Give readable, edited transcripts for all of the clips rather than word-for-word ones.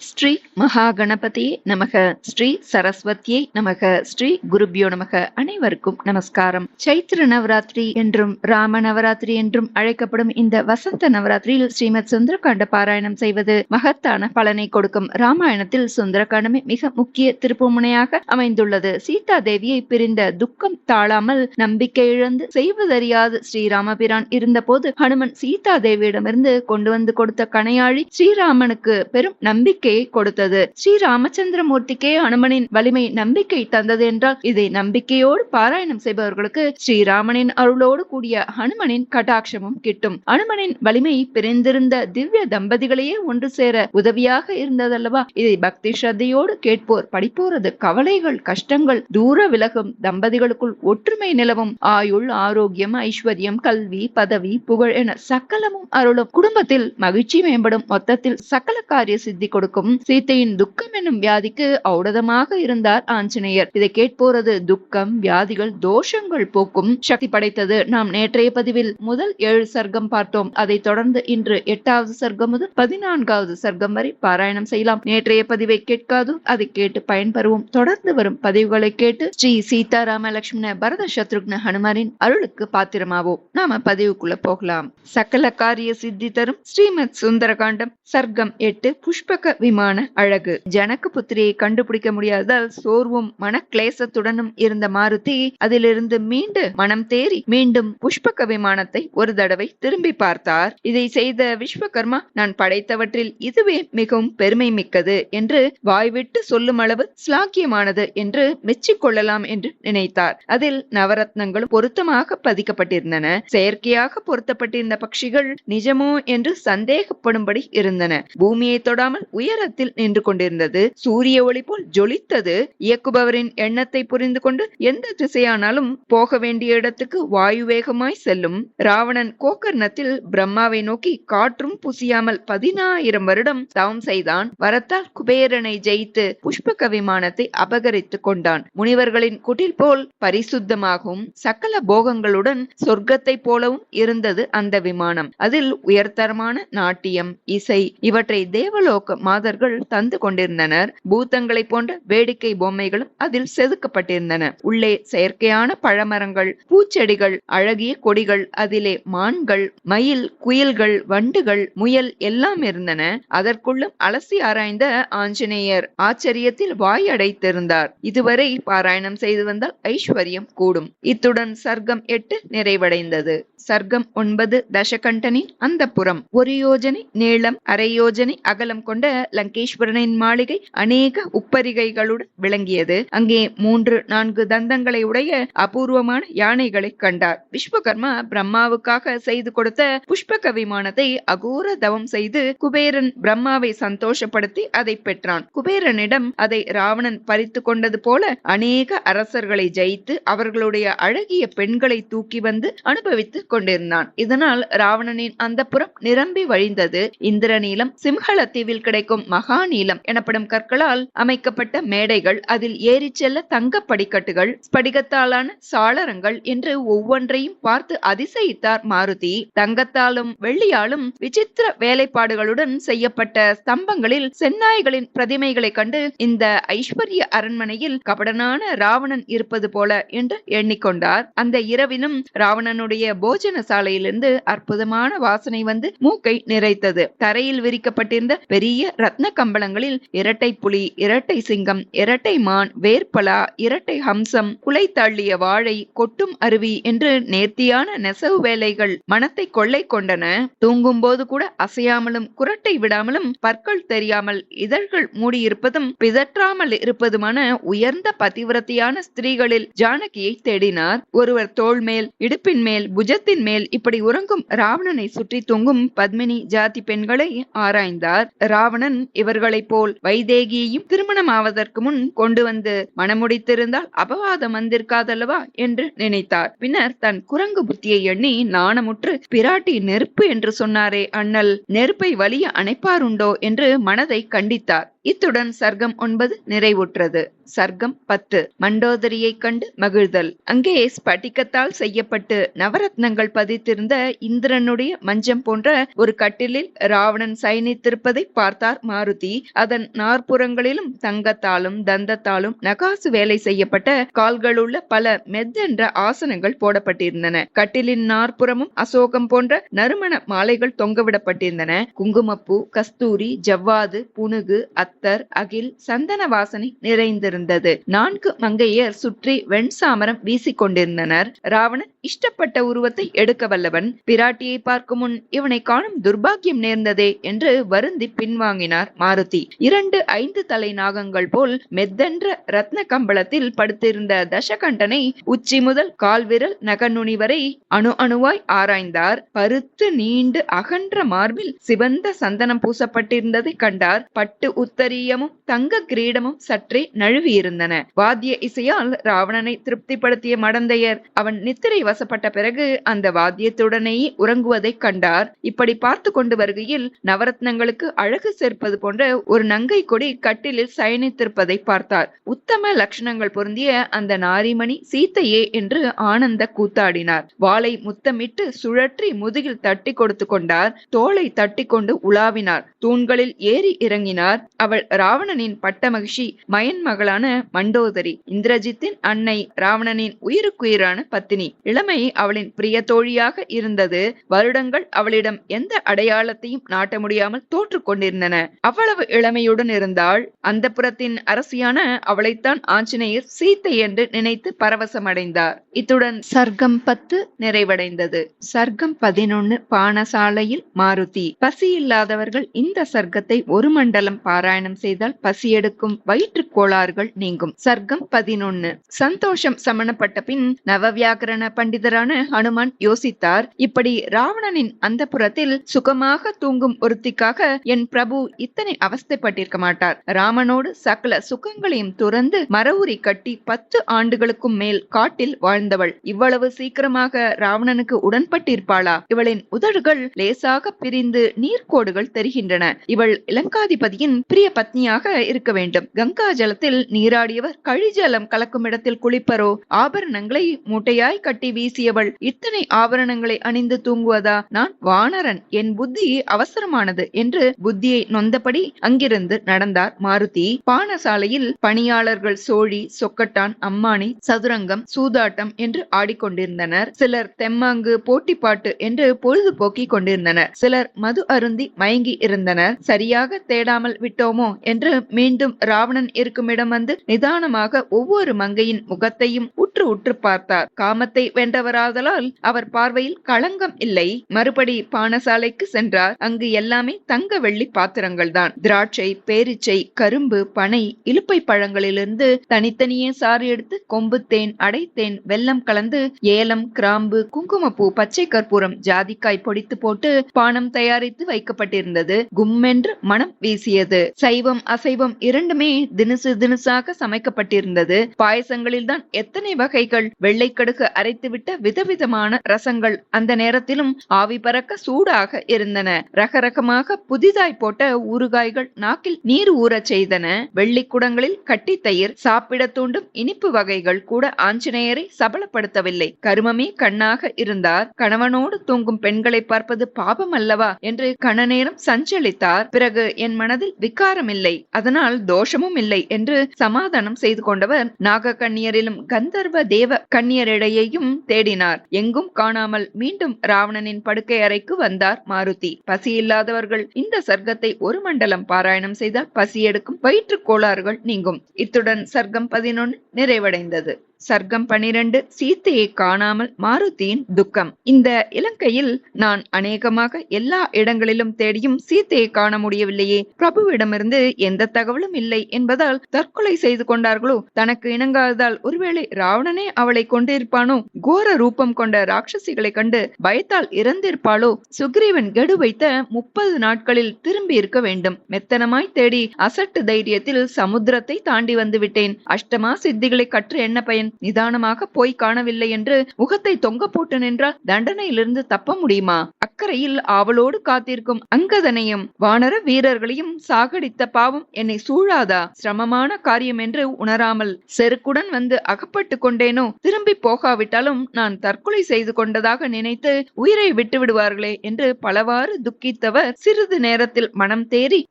ஸ்ரீ மகாகணபதியே நமக, ஸ்ரீ சரஸ்வதியை நமக, ஸ்ரீ குருபியோ நமக. அனைவருக்கும் நமஸ்காரம். சைத்திர நவராத்திரி என்றும் ராம நவராத்திரி என்றும் அழைக்கப்படும் இந்த வசந்த நவராத்திரியில் ஸ்ரீமத் சுந்தரகாண்ட பாராயணம் செய்வது மகத்தான பலனை கொடுக்கும். ராமாயணத்தில் சுந்தரகாண்டமே மிக முக்கிய திருப்புமுனையாக அமைந்துள்ளது. சீதா தேவியை பிரிந்த துக்கம் தாழாமல் நம்பிக்கை இழந்து செய்வதறியாது ஸ்ரீராமபிரான் இருந்த போது ஹனுமன் சீதா தேவியிடமிருந்து கொண்டு வந்து கொடுத்த கணையாழி ஸ்ரீராமனுக்கு பெரும் நம்பிக்கையை கொடுத்தது. ஸ்ரீ ராமச்சந்திரமூர்த்திக்கே ஹனுமனின் வலிமை நம்பிக்கை தந்தது என்றால் இதை நம்பிக்கையோடு பாராயணம் செய்பவர்களுக்கு ஸ்ரீராமனின் அருளோடு கூடிய ஹனுமனின் கடாட்சமும் கிட்டும். ஹனுமனின் வலிமை பிரிந்திருந்த திவ்ய தம்பதிகளையே ஒன்று சேர உதவியாக இருந்ததல்லவா? இதை பக்தி ஸ்ரத்தையோடு கேட்போர் படிப்போரது கவலைகள் கஷ்டங்கள் தூர விலகும். தம்பதிகளுக்குள் ஒற்றுமை நிலவும். ஆயுள் ஆரோக்கியம் ஐஸ்வர்யம் கல்வி பதவி புகழ் என சகலமும் அருளும். குடும்பத்தில் மகிழ்ச்சி மேம்படும். மொத்தத்தில் சகல காரிய சித்தி கொடுக்கும். சீத்தையின் துக்கம் என்னும் வியாதிக்கு ஔடதமாக இருந்தார் ஆஞ்சநேயர். இதை கேட்போரது துக்கம் வியாதிகள் தோஷங்கள் போக்கும் சக்தி படைத்தது. நாம் நேற்றைய பதிவில் முதல் 7 சர்க்கம் பார்த்தோம். அதை தொடர்ந்து இன்று 8வது சர்க்கம் முதல் 14வது சர்க்கம் வரை பாராயணம் செய்யலாம். நேற்றைய பதிவை கேட்காது அதை கேட்டு பயன்பெறுவோம். தொடர்ந்து வரும் பதிவுகளை கேட்டு ஸ்ரீ சீதாராம லட்சுமண பரத சத்ருக்ன ஹனுமாரின் அருளுக்கு பாத்திரமாவோம். நாம பதிவுக்குள்ள போகலாம். சகல காரிய சித்தி தரும் ஸ்ரீமத் சுந்தரகாண்டம் சர்க்கம் 8 புஷ்பக விமான அழகு. ஜனக புத்திரியை கண்டுபிடிக்க முடியாததால் சோர்வும் மனக்லேசத்துடனும் இருந்த மாருதி அதிலிருந்து மீண்டு மனம் தேறி மீண்டும் புஷ்பக விமானத்தை ஒரு தடவை திரும்பி பார்த்தார். இதை செய்த விஸ்வகர்மா நான் படைத்தவற்றில் இதுவே மிகவும் பெருமை மிக்கது என்று வாய்விட்டு சொல்லும் அளவு ஸ்லாக்கியமானது என்று மெச்சிக்கொள்ளலாம் என்று நினைத்தார். அதில் நவரத்னங்களும் பொருத்தமாக பதிக்கப்பட்டிருந்தன. செயற்கையாக பொருத்தப்பட்டிருந்த பட்சிகள் நிஜமோ என்று சந்தேகப்படும்படி இருந்தன. பூமியை தொடாமல் உயரத்தில் நின்று கொண்டிருந்தது. சூரிய ஒளி போல் ஜொலித்தது. இயக்குபவரின் எண்ணத்தை புரிந்து கொண்டு எந்த திசையானாலும் போக வேண்டிய இடத்துக்கு வாயு வேகமாய் செல்லும். ராவணன் கோகர்ணத்தில் பிரம்மாவை நோக்கி காற்றும் புசியாமல் 10,000 வருடம் தவம் செய்தான். வரத்தால் குபேரனை ஜெயித்து புஷ்பக விமானத்தை அபகரித்து கொண்டான். முனிவர்களின் குடில் போல் பரிசுத்தமாகவும் சகல போகங்களுடன் சொர்க்கத்தை போலவும் இருந்தது அந்த விமானம். அதில் உயர்தரமான நாட்டியம் இசை இவற்றை தேவலோக மாதர்கள் தந்து கொண்டிருந்தனர். பூதங்களை போன்ற வேடிக்கை பொம்மைகளும் அதில் செதுக்கப்பட்டிருந்தன. உள்ளே செயற்கையான பழமரங்கள் பூச்செடிகள் அழகிய கொடிகள் அதிலே மான்கள் மயில் குயில்கள் வண்டுகள் முயல் எல்லாம் இருந்தன. அதற்குள்ளும் அலசி ஆராய்ந்த ஆஞ்சநேயர் ஆச்சரியத்தில் வாய் அடைத்திருந்தார். இதுவரை பாராயணம் செய்து வந்தால் ஐஸ்வர்யம் கூடும். இத்துடன் சர்க்கம் 8 நிறைவடைந்தது. சர்க்கம் 9 தசகண்டனின் அந்த புறம். 1 யோஜனை நீளம் 1/2 யோஜனை அகலம் கொண்ட லங்கேஸ்வரனின் மாளிகை அநேக உப்பரிகைகளுடன் விளங்கியது. அங்கே 3-4 தந்தங்களை உடைய அபூர்வமான யானைகளை கண்டார். விஸ்வகர்மா பிரம்மாவுக்காக செய்து கொடுத்த புஷ்பக விமானத்தை அகோர தவம் செய்து குபேரன் பிரம்மாவை சந்தோஷப்படுத்தி அதை பெற்றான். குபேரனிடம் அதை ராவணன் பறித்து கொண்டது போல அநேக அரசர்களை ஜெயித்து அவர்களுடைய அழகிய பெண்களை தூக்கி வந்து அனுபவித்துக் கொண்டிருந்தான். இதனால் ராவணனின் அந்த புறம் நிரம்பி வழிந்தது. இந்திரநீலம் சிம்ஹள தீவில் கிடைக்கும் மகா நீலம் எனப்படும் கற்களால் அமைக்கப்பட்ட மேடைகள் அதில் ஏறி செல்ல தங்க படிக்கட்டுகள் ஸ்படிகத்தாலான சாளரங்கள் என்று ஒவ்வொன்றையும் பார்த்து அதிசயித்தார் மாருதி. தங்கத்தாலும் வெள்ளியாலும் விசித்திர வேலைப்பாடுகளுடன் செய்யப்பட்ட ஸ்தம்பங்களில் செந்நாய்களின் பிரதிமைகளை கண்டு இந்த ஐஸ்வர்ய அரண்மனையில் கபடனான ராவணன் இருப்பது போல என்று எண்ணிக்கொண்டார். அந்த இரவினும் ராவணனுடைய போஜன சாலையிலிருந்து அற்புதமான வாசனை வந்து மூக்கை நிறைத்தது. தரையில் விரிக்கப்பட்டிருந்த பெரிய ரத்ன கம்பளங்களில் இரட்டை புலி இரட்டை சிங்கம் இரட்டை மான் வேர்பலா இரட்டை ஹம்சம் குலை தள்ளிய வாழை கொட்டும் அருவி என்று நேர்த்தியான நெசவு வேலைகள் மனத்தை கொள்ளை கொண்டன. தூங்கும் போது கூட அசையாமலும் குரட்டை விடாமலும் பற்கள் தெரியாமல் இதழ்கள் மூடியிருப்பதும் பிதற்றாமல் இருப்பதுமான உயர்ந்த பதிவிரத்தியான ஸ்திரீகளில் ஜானகியை தேடினார். ஒருவர் தோள் மேல் இடுப்பின் மேல் புஜத்தின் மேல் இப்படி உறங்கும் ராவணனை சுற்றி தூங்கும் பத்மினி ஜாதி பெண்களை ஆராய்ந்தார். ராவணன் இவர்களைப் போல் வைதேகியையும் திருமணம் ஆவதற்கு முன் கொண்டு வந்து மணமுடித்திருந்தால் அபவாதம் வந்திருக்காதல்லவா என்று நினைத்தார். பின்னர் தன் குரங்கு புத்தியை எண்ணி நாணமுற்று பிராட்டி நெருப்பு என்று சொன்னாரே அண்ணல் நெருப்பை வலிய அணைப்பாருண்டோ என்று மனதை கண்டித்தார். இத்துடன் சர்க்கம் 9 நிறைவுற்றது. சர்க்கம் 10 மண்டோதரியை கண்டு மகிழ்தல். அங்கே ஸ்பட்டிகத்தால் செய்யப்பட்டு நவரத்னங்கள் பதித்திருந்த இந்திரனுடைய மஞ்சம் போன்ற ஒரு கட்டிலில் ராவணன் சயனித்திருப்பதை பார்த்தார் மாருதி. அதன் நாற்புறங்களிலும் தங்கத்தாலும் தந்தத்தாலும் நகாசு வேலை செய்யப்பட்ட கால்களுள்ள பல மெத்தென்ற ஆசனங்கள் போடப்பட்டிருந்தன. கட்டிலின் நாற்புறமும் அசோகம் போன்ற நறுமண மாலைகள் தொங்கவிடப்பட்டிருந்தன. குங்குமப்பூ, கஸ்தூரி, ஜவ்வாது, புனுகு, அத்தர், அகில், சந்தன வாசனை நிறைந்திருந்தது. 4 மங்கையர் சுற்றி வெண்சாமரம் வீசிக் கொண்டிருந்தனர். ராவணன் இஷ்டப்பட்ட உருவத்தை எடுக்க வல்லவன். பிராட்டியை பார்க்கும் முன் இவனை காணும் துர்பாக்கியம் நேர்ந்ததே என்று வருந்தி பின்வாங்கினார் மாருதி. 2 5 தலை நாகங்கள் போல் மெத்தென்ற ரத்ன கம்பளத்தில் படுத்திருந்த தசகண்டனை உச்சி முதல் கால்விரல் நகநுனி வரை அணு அணுவாய் ஆராய்ந்தார். பருத்து நீண்டு அகன்ற மார்பில் சிவந்த சந்தனம் பூசப்பட்டிருந்ததை கண்டார். பட்டு உத்தரியமும் தங்க கிரீடமும் சற்றே நழுவியிருந்தன. வாத்திய இசையால் ராவணனை திருப்திப்படுத்திய மடந்தையர் அவன் நித்திரை வசப்பட்ட பிறகு அந்த வாத்தியத்துடனேயே உறங்குவதை கண்டார். இப்படி பார்த்து கொண்டு வருகையில் நவரத்னங்களுக்கு அழகு சேர்ப்பது போன்ற ஒரு நங்கை கொடி கட்டிலில் சயனித்திருப்பதை பார்த்தார். உத்தம லட்சணங்கள் பொருந்திய அந்த நாரிமணி சீத்தையே என்று ஆனந்த கூத்தாடினார். வாளை முத்தமிட்டு சுழற்றி முதுகில் தட்டி கொடுத்து கொண்டார். தோளை தட்டி கொண்டு உலாவினார். தூண்களில் ஏறி இறங்கினார். அவள் ராவணனின் பட்ட மகிழ்ச்சி மயன் மகளான மண்டோதரி, இந்திரஜித்தின் அன்னை, ராவணனின் உயிருக்குயிரான பத்தினி. இளமை அவளின் பிரிய தோழியாக இருந்தது. வருடங்கள் அவளிடம் எந்த அடையாளத்தையும் நாட்ட முடியாமல் தோற்று கொண்டிருந்தன. அவ்வளவு இளமையுடன் இருந்தாள். அந்த புறத்தின் அரசியான அவளைத்தான் ஆஞ்சநேயர் சீத்தை என்று நினைத்து பரவசமடைந்தார். இத்துடன் சர்க்கம் 10 நிறைவடைந்தது. சர்க்கம் 11 பானசாலையில் மாருதி. பசி இல்லாதவர்கள் இந்த சர்க்கத்தை ஒரு மண்டலம் பாராயணம் செய்தால் பசியெடுக்கும் வயிற்று கோளாறுகள் நீங்கும். சர்க்கம் 11 சந்தோஷம் சமணப்பட்ட பின் நவவியாக்கரண பண்டிதரான ஹனுமான் யோசித்தார். இப்படி ராவணனின் அந்த புறத்தில் சுகமாக தூங்கும் ஒருத்திக்காக என் பிரபு இத்தனை அவஸ்தைப்பட்டிருக்க மாட்டார். ராமனோடு சகல சுகங்களையும் துறந்து மரவுரி கட்டி 10 ஆண்டுகளுக்கும் மேல் காட்டில் வாழ்ந்தவள் இவ்வளவு சீக்கிரமாக ராவணனுக்கு உடன்பட்டிருப்பாளா? இவளின் உதடுகள் லேசாக பிரிந்து நீர்க்கோடுகள் தெரிகின்றன. இவள் இலங்காதிபதியின் பிரிய பத்னியாக இருக்க வேண்டும். கங்கா ஜலத்தில் நீராடியவர் கழிஜலம் கலக்கும் இடத்தில் குளிப்பரோ? ஆபரணங்களை மூட்டையாய் கட்டி வீசியவள் இத்தனை ஆபரணங்களை அணிந்து தூங்குவதா? நான் வானரன், என் புத்தி அவசரமானது என்று புத்தியை நொந்தபடி அங்கிருந்து நடந்தார் மாருதி. பானசாலையில் பணியாளர்கள் சோழி, சொக்கட்டான், அம்மானி, சதுரங்கம், சூதாட்டம் என்று ஆடிக்கொண்டிருந்தனர். சிலர் தெம்மாங்கு, போட்டிப்பாட்டு என்று பொழுதுபோக்கிக் கொண்டிருந்தனர். சிலர் மது அருந்தி மயங்கி இருந்தனர். சரியாக தேடாமல் விட்டோமோ என்று மீண்டும் ராவணன் இருக்கும் இடம் வந்து நிதானமாக ஒவ்வொரு மங்கையின் முகத்தையும் உற்று உற்று பார்த்தார். காமத்தை வென்றவராதலால் அவர் பார்வையில் களங்கம் இல்லை. மறுபடி பானசாலைக்கு சென்றார். அங்கு எல்லாமே தங்க வெள்ளி பாத்திரங்கள் தான். திராட்சை, பேரிச்சை, கரும்பு, பனை, இலுப்பை பழங்களிலிருந்து தனித்தனியே சாறு எடுத்து கொம்பு தேன், அடைத்தேன், வெல்லம் கலந்து ஏலம், கிராம்பு, குங்குமப்பூ, பச்சை கற்பூரம், ஜாதிக்காய் பொடித்து போட்டு பானம் தயாரித்து வைக்கப்பட்டிருந்தது. கும்மென்று மனம் வீசியது. சைவம் அசைவம் இரண்டுமே தினுசு தினுசாக சமைக்கப்பட்டிருந்தது. பாயசங்களில் தான் எத்தனை வகைகள்! வெள்ளைக்கடுகு அரைத்துவிட்ட விதவிதமான ரசங்கள் அந்த நேரத்திலும் ஆவி பறக்க சூடாக இருந்தன. ரகரகமாக புதிதாய் போட்ட ஊறுகாய்கள் நாக்கில் நீர் ஊறச் செய்தன. வெள்ளிக்குடங்களில் கட்டி தயிர், சாப்பிட தூண்டும் இனிப்பு வகைகள் கூட ஆஞ்சநேயரை சபலப்படுத்தவில்லை. கருமமே கண்ணாக இருந்தார். கணவனோடு தூங்கும் பெண்களை பார்ப்பது பாபம் அல்லவா என்று கண நேரம் சஞ்சலித்தார். பிறகு என் மனதில் விகாரம் இல்லை, அதனால் தோஷமும் இல்லை என்று சமாதானம் செய்து கொண்டவர் நாக கண்ணியரிலும் கந்தர்வ தேவ கண்ணியரிடையையும் தேடினார். எங்கும் காணாமல் மீண்டும் ராவணனின் படுக்கை அறைக்கு வந்தார் மாருதி. பசி இல்லாதவர்கள் இந்த சர்க்கத்தை ஒரு மண்டலம் பாராயணம் செய்தால் பசி எடுக்கும் வயிற்று கோளாறுகள் நீங்கும். இத்துடன் சர்க்கம் 11 நிறைவடைந்தது. சர்க்கம் 12 சீத்தையை காணாமல் மாருதியின் துக்கம். இந்த இலங்கையில் நான் அநேகமாக எல்லா இடங்களிலும் தேடியும் சீத்தையை காண முடியவில்லையே. பிரபுவிடமிருந்து எந்த தகவலும் இல்லை என்பதால் தற்கொலை செய்து கொண்டார்களோ? தனக்கு இணங்காததால் ஒருவேளை ராவணனே அவளை கொண்டிருப்பானோ? கோர ரூபம் கொண்ட ராட்சசிகளை கண்டு பயத்தால் இறந்திருப்பாளோ? சுக்ரீவன் கெடு வைத்த 30 நாட்களில் திரும்பி இருக்க வேண்டும். மெத்தனமாய் தேடி அசட்டு தைரியத்தில் சமுத்திரத்தை தாண்டி வந்து விட்டேன். அஷ்டமா சித்திகளை கற்று என்ன பயன்? செய்வேன். நிதானமாக போய் காணவில்லை என்று முகத்தை தொங்க போட்டு நின்றால் தண்டனையிலிருந்து தப்ப முடியுமா? அக்கறையில் ஆவலோடு காத்திருக்கும் அங்கதனையும் வானர வீரர்களையும் சாகடித்த பாவம் என்னை சூழாதா? சிரமமான காரியம் என்று உணராமல் செருக்குடன் வந்து அகப்பட்டு கொண்டேனோ? திரும்பி போகாவிட்டாலும் நான் தற்கொலை செய்து கொண்டதாக நினைத்து உயிரை விட்டு விடுவார்களே என்று பலவாறு துக்கித்தவர் சிறிது நேரத்தில் மனம் தேறி,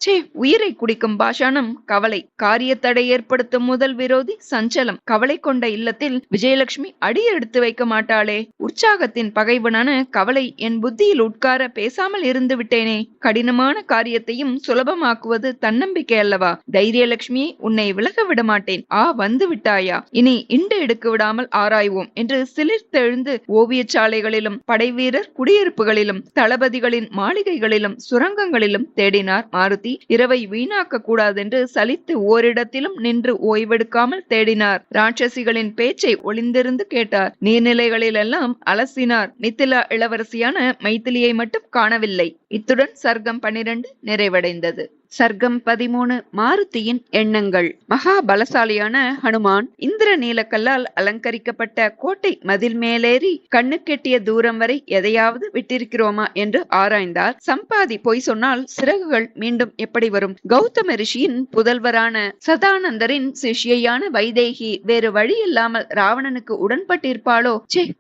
உயிரை குடிக்கும் பாஷாணம் கவலை, காரியத்தடை ஏற்படுத்தும் முதல் விரோதி சஞ்சலம். கவலை கொண்ட இல்லத்தில் விஜயலட்சுமி அடி எடுத்து வைக்க மாட்டாளே. உற்சாகத்தின் பகைவனான கவலை என் புத்தியில் உட்கார பேசாமல் இருந்து விட்டேனே. கடினமான காரியத்தையும் சுலபமாக்குவது தன்னம்பிக்கை அல்லவா? தைரியலட்சுமி, உன்னை விலக விட மாட்டேன். வந்து விட்டாயா? இனி இண்டு எடுக்க விடாமல் ஆராய்வோம் என்று சிலிர்த்தெழுந்து ஓவியசாலைகளிலும் படைவீரர் குடியிருப்புகளிலும் தளபதிகளின் மாளிகைகளிலும் சுரங்கங்களிலும் தேடினார் மாருதி. இரவை வீணாக்க கூடாதென்று சலித்து ஓரிடத்திலும் நின்று ஓய்வெடுக்காமல் தேடினார். ராட்சசிகளின் பேச்சை ஒளிந்திருந்து கேட்டார். நீர்நிலைகளிலெல்லாம் அலசினார். மித்திலா இளவரசியான மைத்திலியை மட்டும் காணவில்லை. இத்துடன் சர்க்கம் 12 நிறைவடைந்தது. சர்க்கம் 13 மாருதியின் எண்ணங்கள். மகாபலசாலியான ஹனுமான் இந்திர நீலக்கல்லால் அலங்கரிக்கப்பட்ட கோட்டை மதில் மேலேறி கண்ணு கெட்டிய தூரம் வரை எதையாவது விட்டிருக்கிறோமா என்று ஆராய்ந்தார். சம்பாதி பொய் சொன்னால் சிறகுகள் மீண்டும் எப்படி வரும்? கௌதம ரிஷியின் புதல்வரான சதானந்தரின் சிஷ்யையான வைதேகி வேறு வழி இல்லாமல் ராவணனுக்கு உடன்பட்டிருப்பாளோ?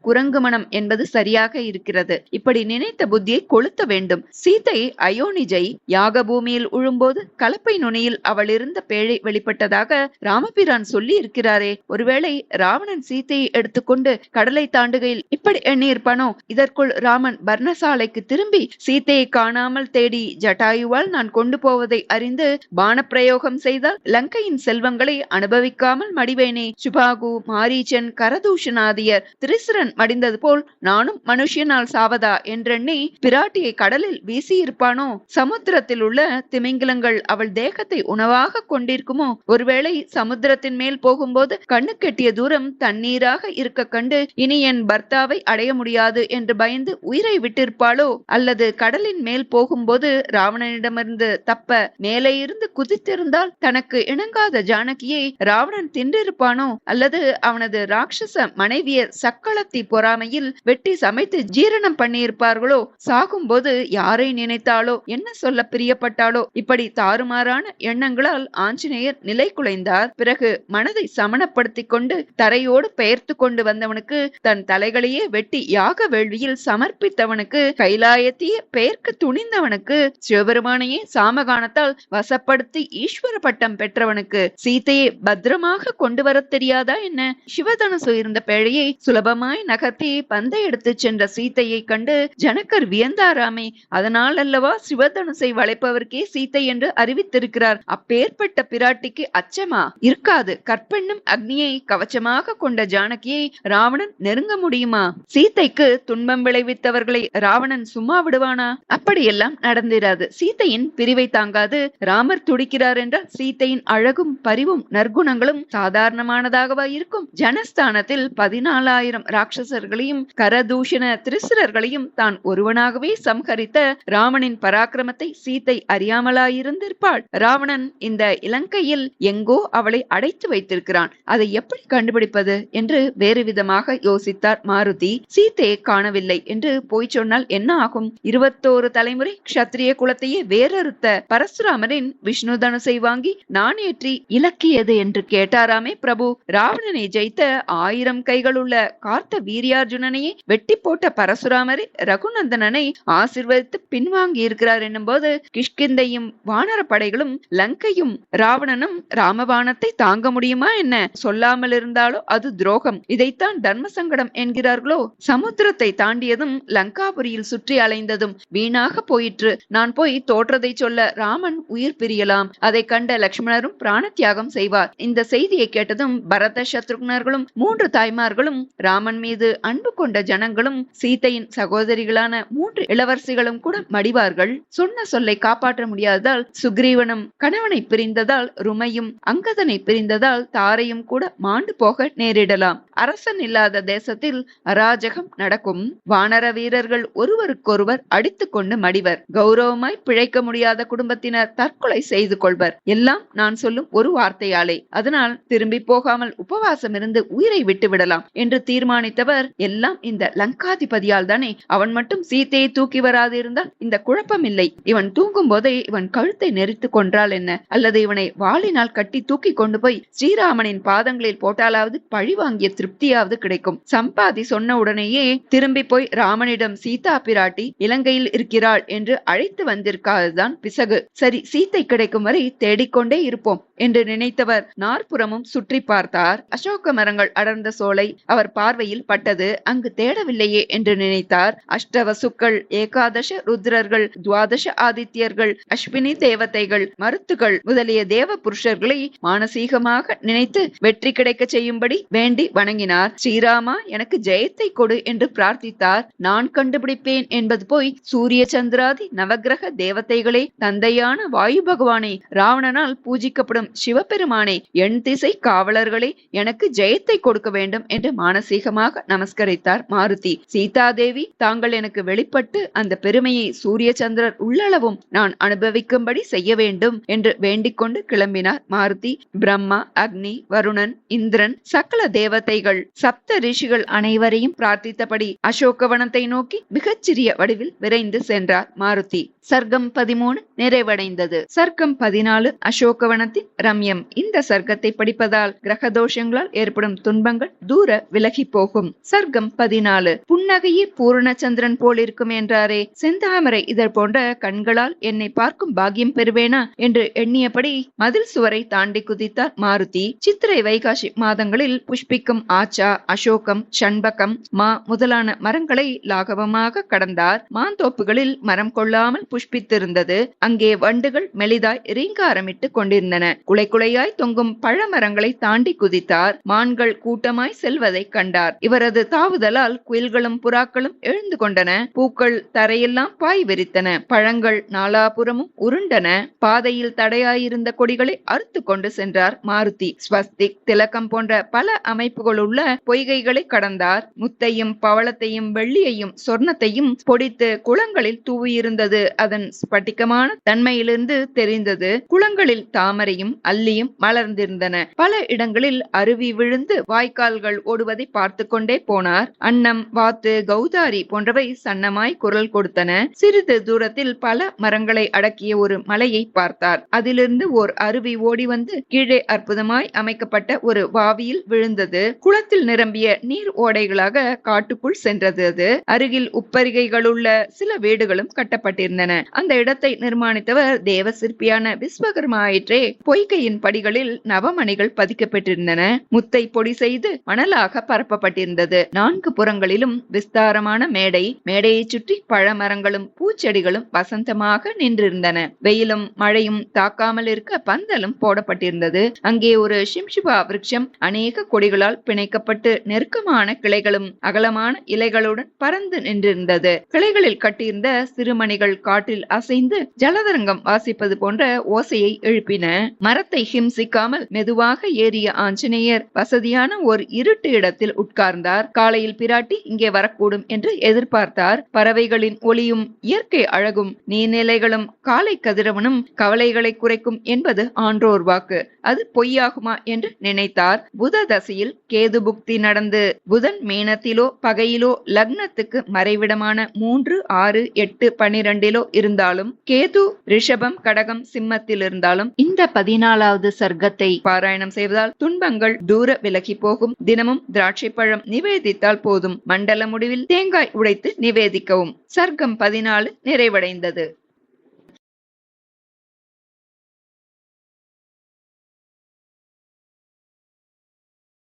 குரங்கு மனம் என்பது சரியாக இருக்கிறது. இப்படி நினைத்த புத்தியை கொளுத்த வேண்டும். சீதை அயோனிஜை யாக பூமியில் உழும்போது கலப்பை நுனியில் அவள் இருந்த பேழை வெளிப்பட்டதாக ராமபிரான் சொல்லி இருக்கிறாரே. ஒருவேளை ராவணன் சீதையை எடுத்துக்கொண்டு கடலை தாண்டுகையில் இப்படி எண்ணியிருப்பானோ? இதற்குள் ராமன் பர்ணசாலைக்கு திரும்பி சீதையை காணாமல் தேடி ஜட்டாயுவால் நான் கொண்டு போவதை அறிந்து பானப்பிரயோகம் செய்தால் லங்கையின் செல்வங்களை அனுபவிக்காமல் மடிவேனே. சுபாகு, மாரீச்சன், கரதூஷணாதியர், திரிசுரன் மடிந்தது போல் நானும் மனுஷனால் சாவதா என்றெண்ணி பிராட்டியை கடலில் வீசியிருப்பானோ? சமுத்திரத்தில் உள்ள திமிங்கிலங்கள் அவள் தேகத்தை உணவாக கொண்டிருக்குமோ? ஒருவேளை சமுத்திரத்தின் மேல் போகும்போது கண்ணு கெட்டிய தூரம் தண்ணீராக இருக்க கண்டு இனி என் பர்த்தாவை அடைய முடியாது என்று பயந்து உயிரை விட்டிருப்பாளோ? அல்லது கடலின் மேல் போகும்போது ராவணனிடமிருந்து தப்ப மேலே இருந்து குதித்திருந்தால் தனக்கு இணங்காத ஜானகியை ராவணன் தின்றிருப்பானோ? அல்லது அவனது ராட்சச மனைவியர் சக்களத்தி பொறாமையில் வெட்டி சமைத்து ஜீரணம் பண்ணியிருப்பார்களோ? சாகும்போது யாரை நினைத்தாளோ, என்ன சொல்ல பிரியப்பட்டாளோ? இப்படி தாறுமாறான எண்ணங்களால் ஆஞ்சநேயர் நிலை குலைந்தார். பிறகு மனதை சமணப்படுத்திக் கொண்டு தரையோடு பெயர்த்து கொண்டு வந்தவனுக்கு, தன் தலைகளையே வெட்டி யாக வேள்வியில் சமர்ப்பித்தவனுக்கு, கைலாயத்தையே பெயர்க்க துணிந்தவனுக்கு, சிவபெருமானையே சாமகானத்தால் வசப்படுத்தி ஈஸ்வர பட்டம் பெற்றவனுக்கு சீதையை பத்திரமாக கொண்டு வர தெரியாதா என்ன? சிவதனுசு இருந்த பேழையை சுலபமாய் நகர்த்தி பந்தை எடுத்து சென்ற சீதையை கண்டு ஜனகர் வியந்தாராமே. அதனால் அல்லவா சிவதனுசை வளைப்பவர்க்கே சீதை என்று அறிவித்திருக்கிறார். அப்பேற்பட்ட பிராட்டிக்கு அச்சமா? இருக்காது. கற்பெண்ணும் அக்னியை கவச்சமாக கொண்ட ஜானகியை ராவணன் நெருங்க முடியுமா? சீதைக்கு துன்பம் விளைவித்தவர்களை ராவணன் சும்மா விடுவானா? அப்படியெல்லாம் நடந்திராது. சீதையின் பிரிவை தாங்காது ராமர் துடிக்கிறார் என்றால் சீதையின் அழகும் பரிவும் நற்குணங்களும் சாதாரணமானதாகவா இருக்கும்? ஜனஸ்தானத்தில் 14,000 ராட்சசர்களையும் கரதூஷண திரிசுரர்களையும் தான் ஒருவனாகவே சம்ஹரித்த ராமனின் பராக்கிரமத்தை சீதை அறியாமலாயிருந்திருப்பாள். ராவணன் இந்த இலங்கையில் எங்கோ அவளை அடைத்து வைத்திருக்கிறான். அதை எப்படி கண்டுபிடிப்பது என்று வேறு விதமாக யோசித்தார் மாருதி. சீதையை காணவில்லை என்று போய் சொன்னால் என்ன ஆகும்? 21 தலைமுறை க்ஷத்திரிய குலத்தையே வேறறுத்த பரசுராமரின் விஷ்ணு தனுசை வாங்கி நான் ஏற்றி இலக்கியது என்று கேட்டாராமே பிரபு. ராவணனை ஜெயித்த 1000 கைகளுள்ள கார்த்த வீரியார்ஜுனனையே வெட்டி போட்ட பரசுராமரை ரகுநந்தனனை ஆசீர்வதித்து பின்வாங்கி இருக்கிறார் என்னும் போது கிஷ்கிந்தையும் வானர படைகளும் லங்கையும் ராவணனும் ராமபாணத்தை தாங்க முடியுமா என்ன? சொல்லாமல் இருந்தாலோ அது துரோகம். இதைத்தான் தர்ம சங்கடம் என்கிறார்களோ? சமுத்திரத்தை தாண்டியதும் லங்காபுரியில் சுற்றி அலைந்ததும் வீணாக போயிற்று. நான் போய் தோற்றதை சொல்ல ராமன் உயிர் பிரியலாம். அதை கண்ட லட்சுமணரும் பிராண தியாகம் செய்வார். இந்த செய்தியை கேட்டதும் பரத சத்ருக்னர்களும் 3 தாய்மார்களும் ராமன் மீது அன்பு கொண்ட ஜனங்களும் சீதையின் சகோதரிகளான 3 இளவரசிகளும் கூட கூட மடிவார்கள். சொன்ன சொல்லை காப்பாற்ற முடியாததால் சுக்ரீவனும் கணவனை பிரிந்ததால் ருமையும் அங்கதனை பிரிந்ததால் தாரையும் கூட மாண்டு போக நேரிடலாம். அரசன் இல்லாத தேசத்தில் அராஜகம் நடக்கும். வானர வீரர்கள் ஒருவருக்கொருவர் அடித்துக் கொண்டு மடிவர். கௌரவமாய் பிழைக்க முடியாத குடும்பத்தினர் தற்கொலை செய்து கொள்வர். எல்லாம் நான் சொல்லும் ஒரு வார்த்தையாலே. அதனால் திரும்பி போகாமல் உபவாசம் இருந்து உயிரை விட்டு விடலாம் என்று தீர்மானித்தவர் எல்லாம் இந்த லங்காதிபதியால் தானே. அவன் மட்டும் சீத்தையை தூக்கி வராது இருந்தால் இந்த குழப்பம் இல்லை. இவன் தூங்கும் போதே இவன் கழுத்தை நெரித்து கொன்றால் என்ன, அல்லது இவனை வாளினால் கட்டி தூக்கி கொண்டு போய் ஸ்ரீராமனின் பாதங்களில் போட்டாலாவது பழி வாங்கிய திருப்தியாவது கிடைக்கும். சம்பாதி சொன்ன உடனேயே திரும்பி போய் ராமனிடம் சீதா பிராட்டி இலங்கையில் இருக்கிறாள் என்று அழைத்து வந்திருக்காதுதான் பிசகு. சரி, சீத்தை கிடைக்கும் வரை தேடிக்கொண்டே இருப்போம் என்று நினைத்தவர் நாற்புறமும் சுற்றி பார்த்தார். அசோக மரங்கள் அடர்ந்த சோலை அவர் பார்வையில் பட்டது. அங்கு தேடவில்லையே என்று நினைத்தார். அஷ்டவசுக்கள், ஏகாதச ருத்ரர்கள், துவாதச ஆதித்யர்கள், அஸ்வினி தேவதைகள், மருத்துகள் முதலிய தேவ புருஷர்களை மானசீகமாக நினைத்து வெற்றி கிடைக்க செய்யும்படி வேண்டி வணங்கினார். ஸ்ரீராமா, எனக்கு ஜெயத்தை கொடு என்று பிரார்த்தித்தார். நான் கண்டுபிடிப்பேன் என்பது போய் சூரிய சந்திராதி நவகிரக தேவதைகளே, தந்தையான வாயு பகவானே, ராவணனால் பூஜிக்கப்படும் சிவபெருமானே, எண் திசை காவலர்களே, எனக்கு ஜெயத்தை கொடுக்க வேண்டும் என்று மானசீகமாக நமஸ்கரித்தார் மாருதி. சீதாதேவி, தாங்கள் எனக்கு வெளிப்பட்டு அந்த பெருமையை சூரிய சந்திரர் உள்ளளவும் நான் அனுபவிக்கும்படி செய்ய வேண்டும் என்று வேண்டிக் கொண்டு கிளம்பினார் மாருதி. பிரம்மா, அக்னி, வருணன், இந்திரன், சகல தேவதைகள், சப்த ரிஷிகள் அனைவரையும் பிரார்த்தித்தபடி அசோகவனத்தை நோக்கி மிகச்சிறிய வடிவில் விரைந்து சென்றார் மாருதி. சர்க்கம் 13 நிறைவடைந்தது. சர்க்கம் 14 அசோகவனத்தின் ரம்யம். இந்த சர்க்கத்தை படிப்பதால் கிரக தோஷங்களால் ஏற்படும் துன்பங்கள் தூர விலகி போகும். சர்க்கம் 14 புன்னகையே பூர்ணச்சந்திரன் போல் இருக்கும் என்றாரே, செந்தாமரை இதழ் போன்ற கண்களால் என்னை பார்க்கும் பாக்கியம் பெறுவேனா என்று எண்ணியபடி மதில் சுவரை தாண்டி குதித்தார் மாருதி. சித்திரை வைகாசி மாதங்களில் புஷ்பிக்கும் ஆச்சா, அசோகம், சண்பகம், மா முதலான மரங்களை லாகவமாக கடந்தார். மாந்தோப்புகளில் மரம் கொள்ளாமல் புஷ்பித்திருந்தது. அங்கே வண்டுகள் மெலிதாய் ரீங்காரமிட்டு கொண்டிருந்தன. குலை குலையாய் தொங்கும் பழமரங்களை தாண்டி குதித்தார். மான்கள் கூட்டமாய் செல்வதை கண்டார். இவரது தாவுதலால் குயில்களும் புறாக்களும் எழுந்து கொண்டன. பூக்கள் தரையெல்லாம் பாய் விரித்தன. பழங்கள் நாலாபுறமும் உருண்டன. பாதையில் தடையாயிருந்த கொடிகளை அறுத்து கொண்டு சென்றார் மாருதி. ஸ்வஸ்திக், திலகம் போன்ற பல அமைப்புகள் உள்ள பொய்கைகளை கடந்தார். முத்தையும் பவளத்தையும் வெள்ளியையும் சொர்ணத்தையும் பொடித்து குளங்களில் தூவியிருந்தது. அதன் ஸ்பட்டிகமான தன்மையிலிருந்து தெரிந்தது. குளங்களில் தாமரையும் அல்லியும் மலர்ந்திருந்தன. பல இடங்களில் அருவி விழுந்து வாய்க்கால்கள் ஓடுவதை பார்த்து கொண்டே போனார். அன்னம், வாத்து, கௌதாரி போன்றவை சன்னமாய் குரல் கொடுத்தன. சிறிது தூரத்தில் பல மரங்களை அடக்கிய ஒரு மலையை பார்த்தார். அதிலிருந்து ஓர் அருவி ஓடி வந்து கீழே அற்புதமாய் அமைக்கப்பட்ட ஒரு வாவியில் விழுந்தது. குளத்தில் நிரம்பிய நீர் ஓடைகளாக காட்டுக்குள் சென்றது. அது அருகில் உப்பரிகைகள் உள்ள சில வீடுகளும் கட்டப்பட்டிருந்தன. அந்த இடத்தை நிர்மாணித்தவர் தேவ சிற்பியான விஸ்வகர்மா ஆயிற்றே. பொய்கையின் படிகளில் நவமணிகள் பதிக்கப்பட்டிருந்தன. முத்தை பொடி செய்து மணலாக பரப்பப்பட்டிருந்தது. 4 புறங்களிலும் விஸ்தாரமான மேடை. மேடையை சுற்றி பழமரங்களும் பூச்செடிகளும் வசந்தமாக நின்றிருந்தன. வெயிலும் மழையும் தாக்காமல் இருக்க பந்தலும் போடப்பட்டிருந்தது. அங்கே ஒரு சிம்ஷிபா விருட்சம் அநேக கொடிகளால் பிணைக்கப்பட்டு நெருக்கமான கிளைகளும் அகலமான இலைகளுடன் பறந்து நின்றிருந்தது. கிளைகளில் கட்டியிருந்த சிறுமணிகள் காற்றில் அசைந்து ஜலதரங்கம் வாசிப்பது போன்ற ஓசையை எழுப்பின. மரத்தை ஹிம்சிக்காமல் மெதுவாக ஏறிய ஆஞ்சநேயர் வசதியான ஒரு இருட்டு இடத்தில் உட்கார்ந்தார். காலையில் பிராட்டி இங்கே வரக்கூடும் என்று எதிர்பார்த்தார். பறவைகளின் ஒலியும் இயற்கை அழகும் நீர்நிலைகளும் காலை கதிரவனும் கவலைகளை குறைக்கும் என்பது ஆன்றோர் வாக்கு. அது பொய்யாகுமா என்று நினைத்தார். புத தசையில் கேது புக்தி நடந்து புதன் மீனத்திலோ பகையிலோ லக்னத்துக்கு மறைவிடமான 3, 6, 8, 12 இருந்தாலும் கேது ரிஷபம், கடகம், சிம்மத்தில் இருந்தாலும் இந்த 14வது சர்க்கத்தை பாராயணம் செய்வதால் துன்பங்கள் தூர விலகி போகும். தினமும் திராட்சை பழம் நிவேதித்தால் போதும். மண்டல முடிவில் தேங்காய் உடைத்து நிவேதிக்கவும். சர்க்கம் 14 நிறைவடைந்தது.